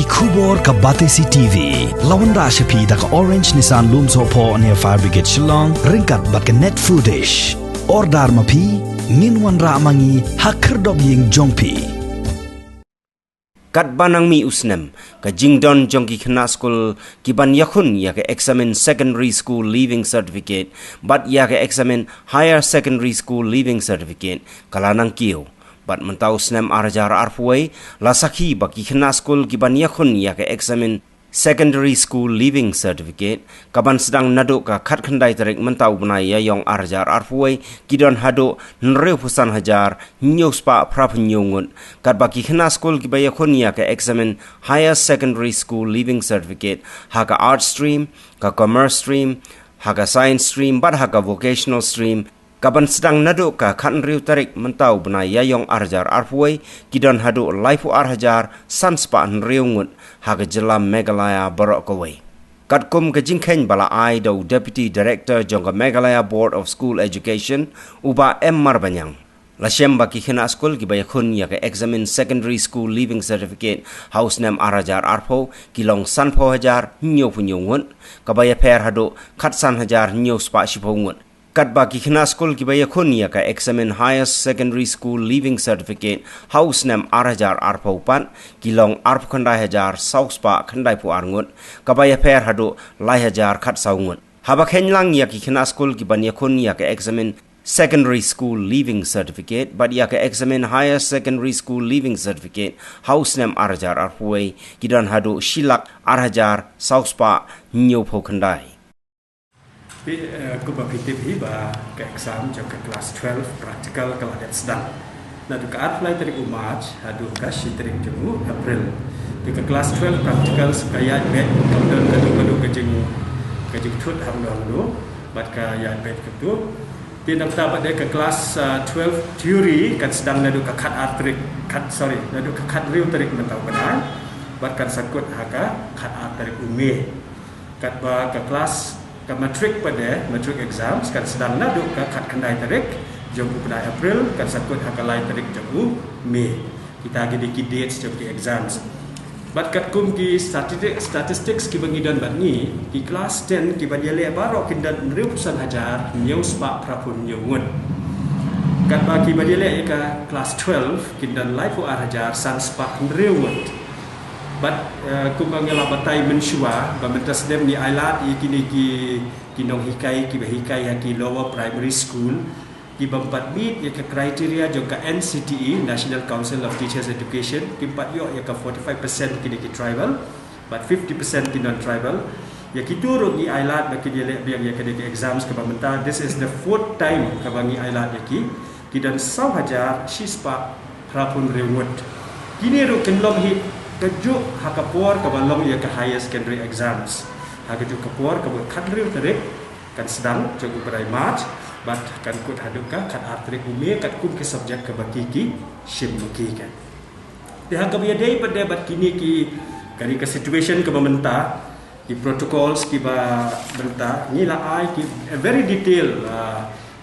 Kubor ka Batesi TV. Lawan Rashapi da ka Orange Nissan Looms Hopo near Fire Brigade Shillong. Ringkat bat ka net footage. Ordar mapi. Nginwan ra mangi hakerdog ying jongpi. Kat banang mi usnem ka jingdon jongki khna school ki ban yakhun ya ka examine secondary school leaving certificate but ya ka examine higher secondary school leaving certificate kalanang kiyo but mentau snem arjar arfuai la sakhi baki khna school ki ban yakhun ya ka examine secondary school leaving certificate kaban sedang nado ka khat khandai tarik mentau bunai ya yong arjar arfuai kidon hado nreu pusan hajar nyospa prap nyongun kat baki khna school ki baya khonia ka examine higher secondary school leaving certificate ha ka art stream ka commerce stream ha ka science stream bad ha ka vocational stream kaban sedang nado ka khat nreu tarik mentau bunai ya yong arjar arfuai kidon hado laifu arhajar sanspa nreu ngut haga jelam Meghalaya Borok Kawai. Katkum ke jingkhen bala ai do Deputy Director jongga Meghalaya Board of School Education uba M Marbanyang. Lashem baki khina school ki bayakhun ya ke examine secondary school leaving certificate house name arajar arpo kilong sanpo hajar nyo punyungun kabaya per hado khatsan hajar nyo spa shipongun. Kat baki khina school ki bayakhun ya ka examine higher secondary school leaving certificate house name arajar arpo pan kilong arp khandai hajar south spa khandai pu arngut kabaya per hado lai hajar khat saungut haba khenlang ya ki khina school ki banyakhun ya ka examine secondary school leaving certificate but ya ka examine higher secondary school leaving certificate house name arajar arpuai kidan hado shilak arhajar south spa nyo pho khandai Aku berpikir hiba ke exam jauh kelas 12 praktikal kalau ada sedang. Nah, tu keat flight dari March, hadu kasih dari Jemu April. Di kelas 12 praktikal sekaya bed kemudian kadu kejing tut hamlu, bat kaya bed ketu. Di nak pada ke kelas 12 teori kan sedang nadu kekat artrik, nadu kekat real tarik mentau benar. Bat kan sakut haka kat artrik umi. Kat ba ke kelas ke matric pada matric exam kan sedang nadu ke kat kendai tarik jom pada April kan sakut hakalai tarik jom Mei kita lagi di dates jom di exams bat kat kum ki statistics ki bangidan bat ni di kelas 10 ki badiale barok kindan riu pusan hajar nyau spa prapun nyungun kat bagi badiale ka kelas 12 kindan life hajar san spa riu but kumbang yang batai mensua bamentas dem ni ailat kini kinong hikai ki bahikai ki lower primary school ki bampat meet ya ke kriteria juga NCTE National Council of Teachers Education ki pat yo ya ke 45% kini ki tribal but 50% ki non tribal ya ki turun ni ailat bagi dia biang ya ke exams ke bamenta this is the fourth time ke bangi ailat ya ki dan sau hajar shispa prapun reward kini ro kenlom hi kejuk hakapor ke balong ya ke higher secondary exams hakejuk kapor ke kadril tarik kan sedang cukup berai March bat kan kut haduka kat artrik umi kat kum ke subjek ke bakiki shimbuki kan dia hakap ya dei pada bat kini ki kari ke situation ke mementa ki protocols ki ba benta ni la ai ki very detail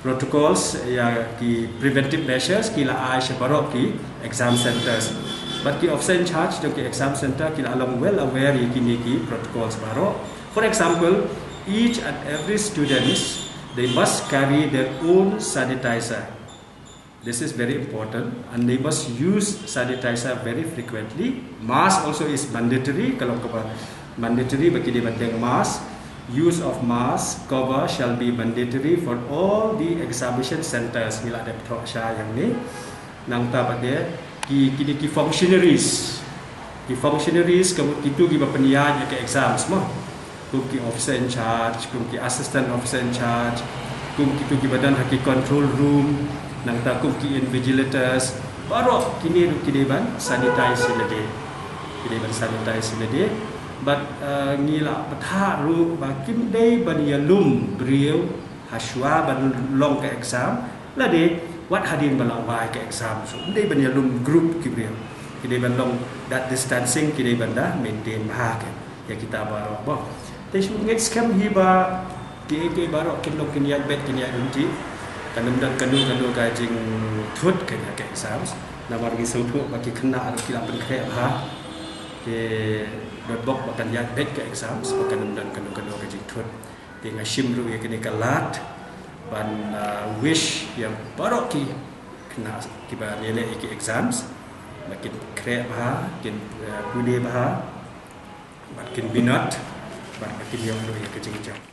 protocols ya ki preventive measures ki la ai separok ki exam centers but ki offset charge to ki exam center ki along well aware ye kini ki protocols baro for example each and every students they must carry their own sanitizer this is very important and they must use sanitizer very frequently mask also is mandatory kalau mandatory bagi dia penting mask use of mask cover shall be mandatory for all the examination centers bila ada petrosya yang ni nang tabat dia ki functionaries kamu itu ki bapenian ke exam semua kum ki officer in charge kum ki assistant officer in charge kum ki tu ki badan haki control room nang ta kum ki invigilators baru kini ban sanitize lede but ngila betha ru bakim dei ban yalum brio haswa ban long ke exam lade what hadin balawai ke exam so dei ban yalum group ki brio kidai ban long that distancing kidai banda maintain bah ke ya kita baru bah Tesu ngit scam hiba ke baru kinlo kinyan bet kinyan unti kanum dan kanu gajing thut ke exams na margi sautu bagi kena ar kila pen khe ha ke dotbok bahkan yang baik ke exam sebagai dan kanu ke jingtut dengan shimru ya kini kalat ban wish yang baroki kena kiba nilai ke exams makin kre bah kin bude bah makin binat makin yang do ya ke jingtut